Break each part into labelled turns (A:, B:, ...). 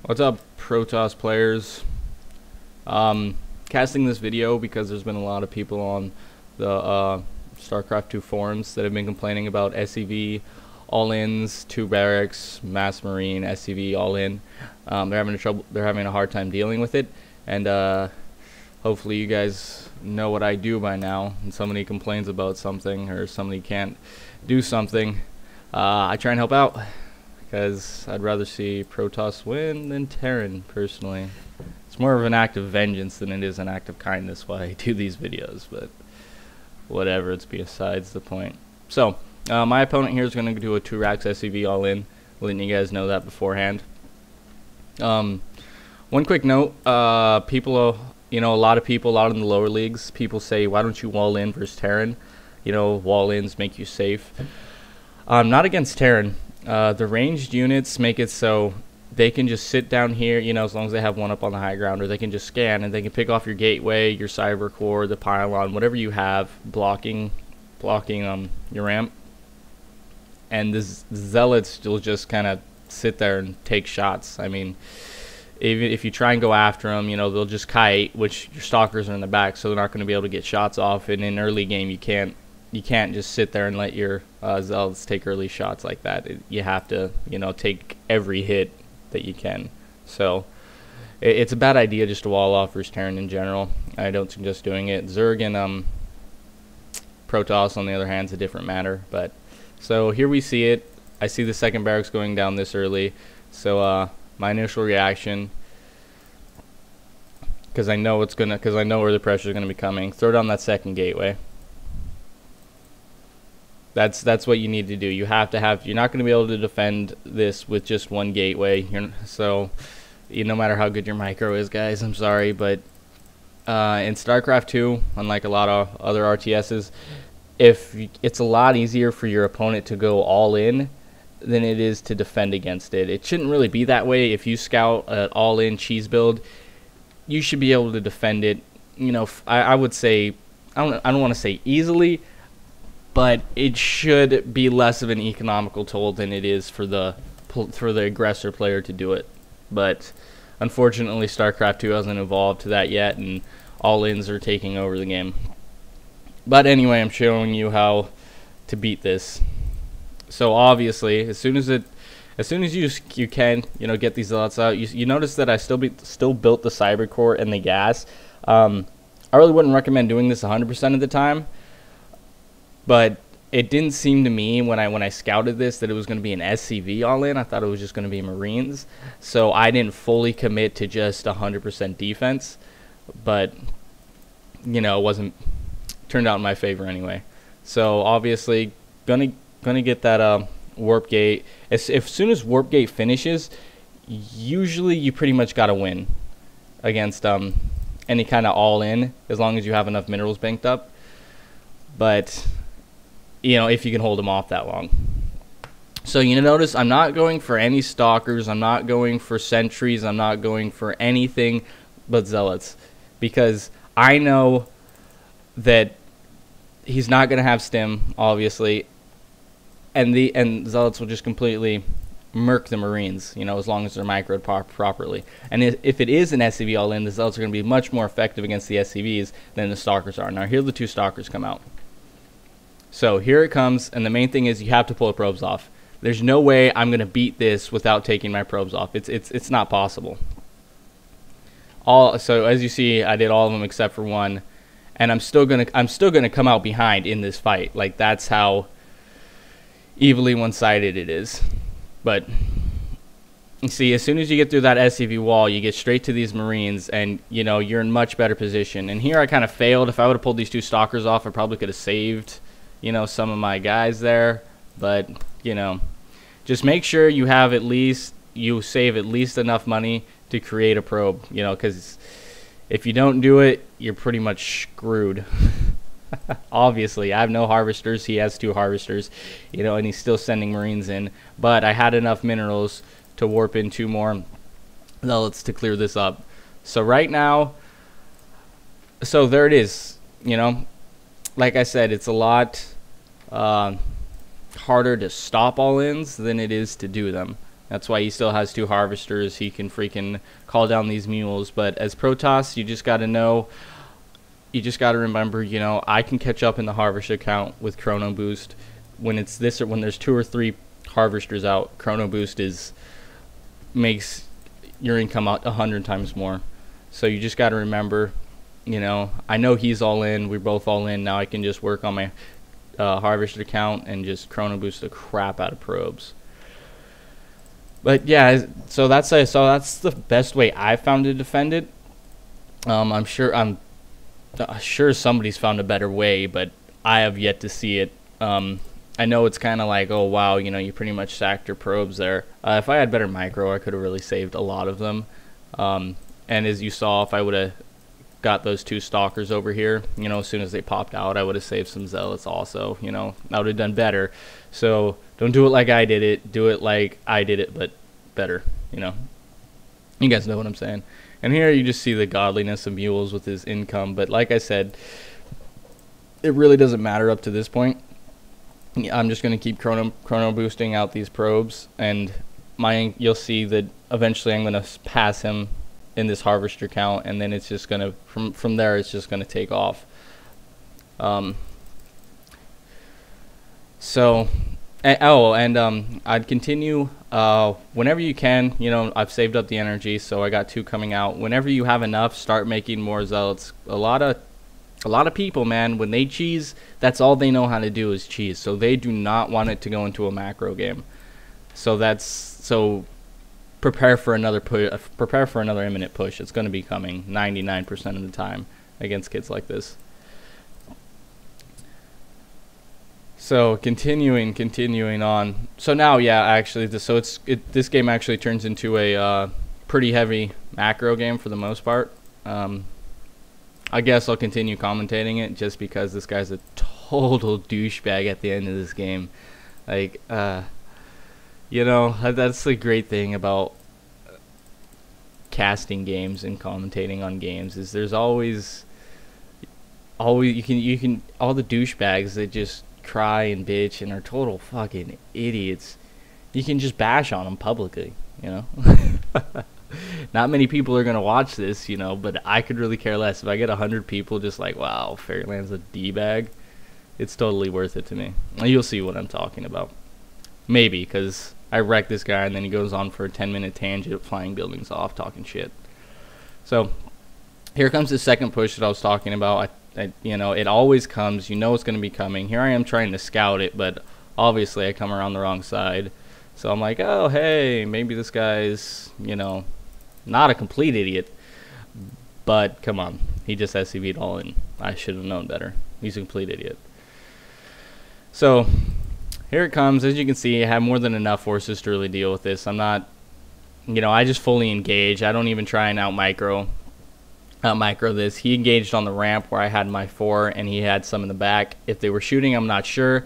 A: What's up, Protoss players? Casting this video because there's been a lot of people on the StarCraft 2 forums that have been complaining about Scv, all-ins, 2 barracks, mass marine, Scv, all-in. They're having a hard time dealing with it, and hopefully you guys know what I do by now. When somebody complains about something or somebody can't do something, I try and help out. Because I'd rather see Protoss win than Terran, personally. It's more of an act of vengeance than it is an act of kindness why I do these videos, but whatever, it's besides the point. So, my opponent here is going to do a 2 racks Scv all-in, letting you guys know that beforehand. One quick note, a lot of people out in the lower leagues, people say, why don't you wall-in versus Terran? Wall-ins make you safe. Not against Terran. The ranged units make it so they can just sit down here, as long as they have one up on the high ground, or they can just scan and they can pick off your gateway, your cyber core, the pylon, whatever you have blocking your ramp, and the zealots will just kind of sit there and take shots. I mean, even if you try and go after them, they'll just kite, which your stalkers are in the back, so they're not going to be able to get shots off. And in early game, you can't just sit there and let your zealots take early shots like that. You have to, take every hit that you can. So it's a bad idea just to wall off versus Terran in general. I don't suggest doing it. Zerg and Protoss, on the other hand, is a different matter. But so here we see it. I see the second barracks going down this early. So my initial reaction, because I know where the pressure is gonna be coming, throw down that second gateway. That's what you need to do. You have to have. You're not going to be able to defend this with just one gateway. No matter how good your micro is, guys, I'm sorry, but in StarCraft 2, unlike a lot of other RTSs, it's a lot easier for your opponent to go all in than it is to defend against it. It shouldn't really be that way. If you scout an all-in cheese build, you should be able to defend it. I would say, I don't want to say easily, but it should be less of an economical toll than it is for the aggressor player to do it. But unfortunately, StarCraft 2 hasn't evolved to that yet, and all-ins are taking over the game. But anyway, I'm showing you how to beat this. So obviously, as soon as you can, get these zealots out. You notice that I still built the cyber core and the gas. I really wouldn't recommend doing this 100% of the time. But it didn't seem to me when I scouted this that it was going to be an Scv all-in. I thought it was just going to be Marines. So I didn't fully commit to just 100% defense. But, it turned out in my favor anyway. So obviously, gonna get that warp gate. As soon as warp gate finishes, usually you pretty much got to win against any kind of all-in, as long as you have enough minerals banked up. But if you can hold them off that long. So notice I'm not going for any stalkers, I'm not going for sentries, I'm not going for anything but zealots, because I know that he's not going to have stim, obviously, and zealots will just completely murk the Marines, as long as they're microed properly. And if it is an Scv all-in, the zealots are going to be much more effective against the Scvs than the stalkers are. Now here the 2 stalkers come out. So here it comes, and the main thing is you have to pull the probes off. There's no way I'm going to beat this without taking my probes off. It's not possible. So as you see, I did all of them except for one, and I'm still gonna come out behind in this fight. Like, that's how evilly one-sided it is. But you see, as soon as you get through that Scv wall, you get straight to these Marines, and you're in much better position. And here I kind of failed. If I would have pulled these 2 stalkers off, I probably could have saved some of my guys there. But just make sure you save at least enough money to create a probe, because if you don't do it, you're pretty much screwed. Obviously, I have no harvesters. He has 2 harvesters, and he's still sending Marines in. But I had enough minerals to warp in 2 more zealots to clear this up. So right now, there it is. Like I said, it's a lot harder to stop all-ins than it is to do them. That's why he still has 2 harvesters. He can freaking call down these mules. But as Protoss, you just got to know, you just got to remember, you know, I can catch up in the harvester count with Chrono Boost. When it's this, or when there's 2 or 3 harvesters out, Chrono Boost makes your income out 100 times more. So you just got to remember, you know, I know he's all in, we're both all in. Now I can just work on my harvester count and just Chrono Boost the crap out of probes. But yeah, so that's the best way I found to defend it. I'm sure somebody's found a better way, but I have yet to see it. I know it's kind of like, oh wow, you know, you pretty much sacked your probes there. If I had better micro, I could have really saved a lot of them. And as you saw, if I would have got those 2 stalkers over here, you know, as soon as they popped out, I would have saved some zealots also. You know, I would have done better. So don't do it like I did it. Do it like I did it, but better. You know, you guys know what I'm saying. And here you just see the godliness of mules with his income. But like I said, it really doesn't matter up to this point. I'm just going to keep chrono boosting out these probes, and you'll see that eventually I'm going to pass him in this harvester count, and then it's just going to from there it's just going to take off. I'd continue whenever you can. You know, I've saved up the energy, so I got 2 coming out. Whenever you have enough, start making more zealots. A lot of people, man, when they cheese, that's all they know how to do is cheese. So they do not want it to go into a macro game. So prepare for another imminent push. It's going to be coming 99% of the time against kids like this. So continuing on. So now, yeah, actually, this game actually turns into a pretty heavy macro game for the most part. I guess I'll continue commentating it just because this guy's a total douchebag at the end of this game. Like, you know, that's the great thing about casting games and commentating on games, is there's always you can all the douchebags that just cry and bitch and are total fucking idiots. You can just bash on them publicly, you know. Not many people are going to watch this, you know, but I could really care less. If I get 100 people just like, wow, Fairyland's a D-bag, it's totally worth it to me. You'll see what I'm talking about. Maybe, because I wreck this guy and then he goes on for a 10-minute tangent, flying buildings off, talking shit. So, here comes the second push that I was talking about. You know, it always comes. You know it's going to be coming. Here I am trying to scout it, but obviously I come around the wrong side. So I'm like, oh, hey, maybe this guy's, you know, not a complete idiot, but come on, he just SCV'd all in. I should have known better. He's a complete idiot. So here it comes. As you can see, I have more than enough forces to really deal with this. I'm not, you know, I just fully engage. I don't even try and out micro this. He engaged on the ramp where I had my 4, and he had some in the back. If they were shooting, I'm not sure,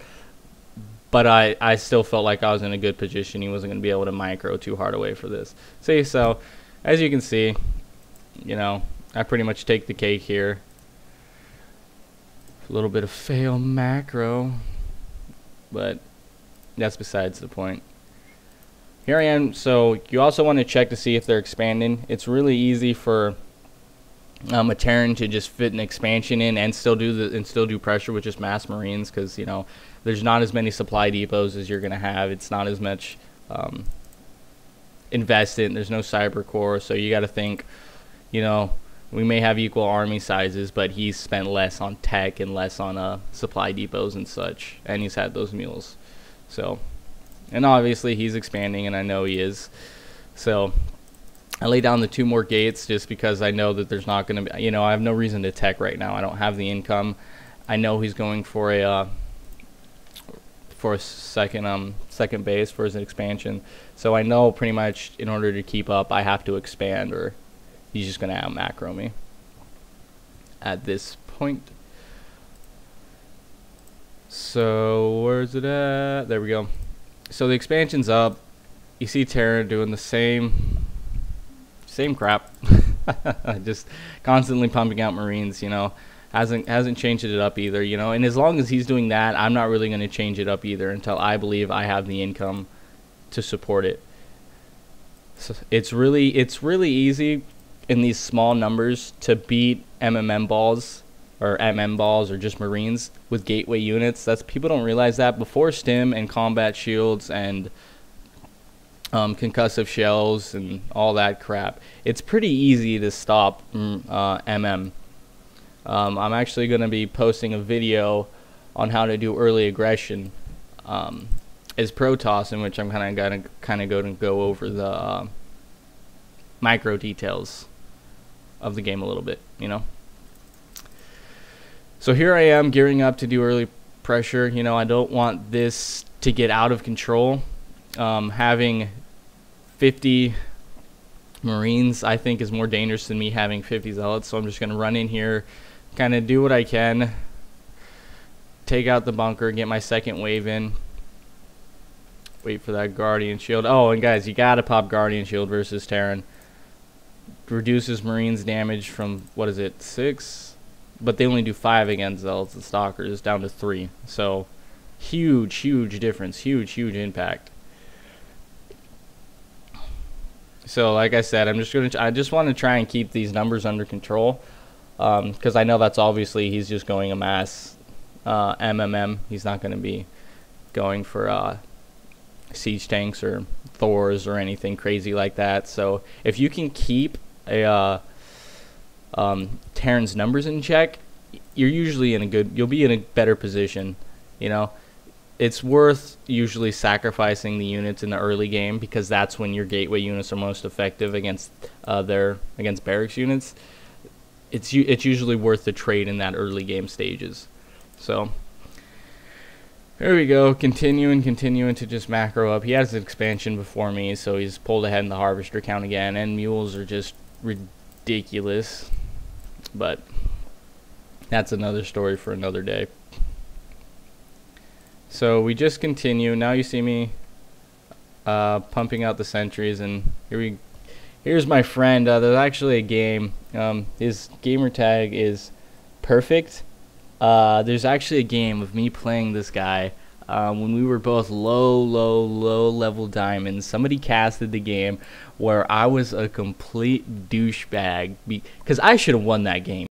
A: but I still felt like I was in a good position. He wasn't going to be able to micro too hard away for this. See, so as you can see, you know, I pretty much take the cake here. A little bit of fail macro, but that's besides the point. Here I am. So you also want to check to see if they're expanding. It's really easy for a Terran to just fit an expansion in and still do pressure with just mass Marines, because, you know, there's not as many supply depots as you're gonna have. It's not as much invested. There's no cyber core, so you got to think, you know, we may have equal army sizes, but he's spent less on tech and less on supply depots and such, and he's had those mules. So, and obviously he's expanding, and I know he is. So I lay down the 2 more gates just because I know that there's not going to be, you know, I have no reason to tech right now. I don't have the income. I know he's going for a second base for his expansion, so I know pretty much in order to keep up I have to expand, or he's just gonna out macro me at this point. So where's it at? There we go. So the expansion's up. You see Terra doing the same crap. Just constantly pumping out Marines, you know. Hasn't changed it up either, you know. And as long as he's doing that, I'm not really going to change it up either until I believe I have the income to support it. it's really easy in these small numbers to beat MMM balls or MM balls or just Marines with gateway units. That's, people don't realize that before stim and combat shields and concussive shells and all that crap, it's pretty easy to stop MM. I'm actually going to be posting a video on how to do early aggression as Protoss, in which I'm going to go over the micro details of the game a little bit, you know. So here I am gearing up to do early pressure. You know, I don't want this to get out of control. Having 50 Marines, I think, is more dangerous than me having 50 Zealots. So I'm just going to run in here, kind of do what I can, take out the bunker, get my second wave in, wait for that Guardian Shield. Oh, and guys, you got to pop Guardian Shield versus Terran. Reduces Marines damage from, what is it, 6? But they only do 5 against Zealots and Stalkers, down to 3. So, huge difference, huge impact. So, like I said, I just want to try and keep these numbers under control, because I know that's obviously he's just going a mass MMM. He's not going to be going for siege tanks or Thors or anything crazy like that. So, if you can keep a Terran's numbers in check, you're usually you'll be in a better position. You know, it's worth usually sacrificing the units in the early game, because that's when your gateway units are most effective against barracks units. It's usually worth the trade in that early game stages. So there we go, continuing to just macro up. He has an expansion before me, so he's pulled ahead in the harvester count again, and mules are just ridiculous, but that's another story for another day. So we just continue. Now you see me pumping out the sentries, and here's my friend. There's actually a game. His gamer tag is perfect. There's actually a game of me playing this guy when we were both low level diamonds. Somebody casted the game where I was a complete douchebag, because I should have won that game.